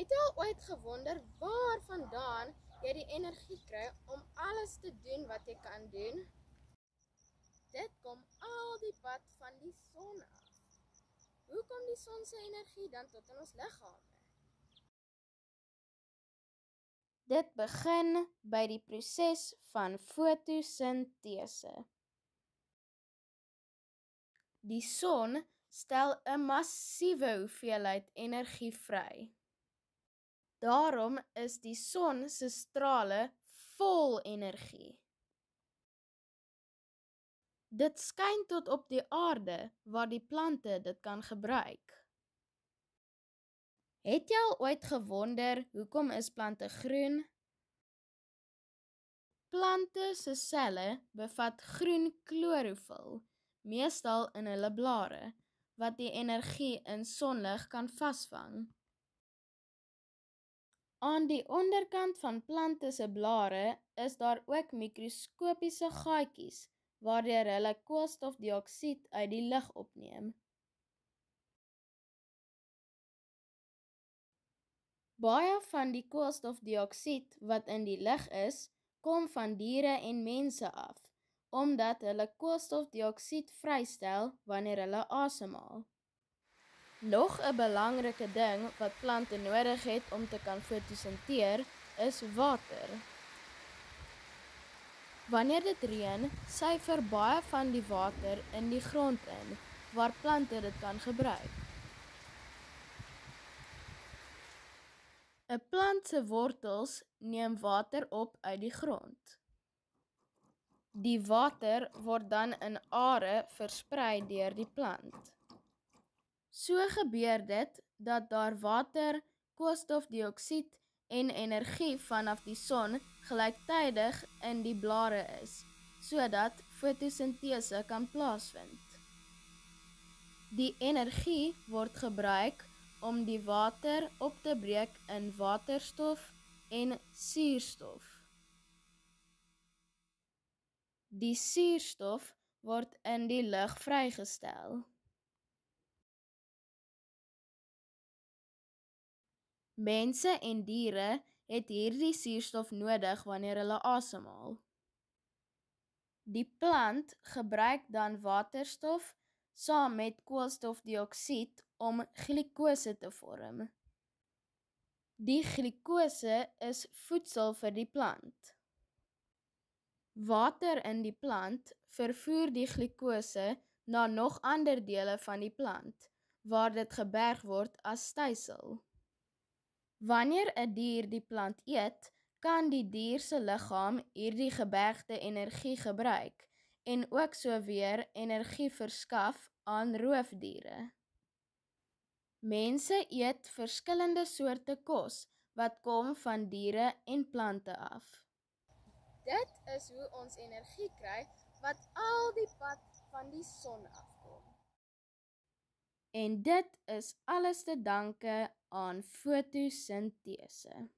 Het jy al ooit gewonder waar vandaan jy die energie kry om alles te doen wat jy kan doen? Dit kom al die pad van die son af. Hoe kom die son se energie dan tot in ons liggame? Dit begin by die proses van fotosintese. Die son stel 'n massiewe hoeveelheid energie vry. Daarom is die son se strale vol energie. Dit skyn tot op die aarde waar die plante dit kan gebruik. Het jy al ooit gewonder hoekom is plante groen? Plante se selle bevat groen klorofil, meestal in hulle blare, wat die energie in sonlig kan vasvang. Aan die onderkant van plante se blare is daar ook mikroskopiese gaatjies waardeur hulle koolstofdioksied uit die lug opneem. Baie van die koolstofdioksied wat in die lug is, kom van diere en mense af, omdat hulle koolstofdioksied vrystel wanneer hulle asemhaal. Nog 'n belangrike ding wat plante nodig het om te kan fotosinteer, is water. Wanneer dit reën, syfer baie van die water in die grond in, waar plante dit kan gebruik. 'n Plant se wortels neem water op uit die grond. Die water word dan in are versprei deur die plant. So gebeur dit dat daar water, koolstofdioksied en energie vanaf die son gelyktydig in die blare is, sodat fotosintese kan plaasvind. Die energie word gebruik om die water op te breek in waterstof en suurstof. Die suurstof word in die lug vrygestel. Mense en diere het hierdie suurstof nodig wanneer hulle asemhaal. Die plant gebruik dan waterstof saam met koolstofdioksied om glikose te vorm. Die glikose is voedsel vir die plant. Water in die plant vervoer die glikose na nog ander dele van die plant, waar dit geberg word as stysel. Wanneer 'n dier die plant eet, kan die dier se liggaam hierdie gebergde energie gebruik en ook so weer energie verskaf aan roofdiere. Mense eet verskillende soorte kos wat kom van diere en plante af. Dit is hoe ons energie kry wat al die pad van die son afkom. En dit is alles te danke aan fotosintese.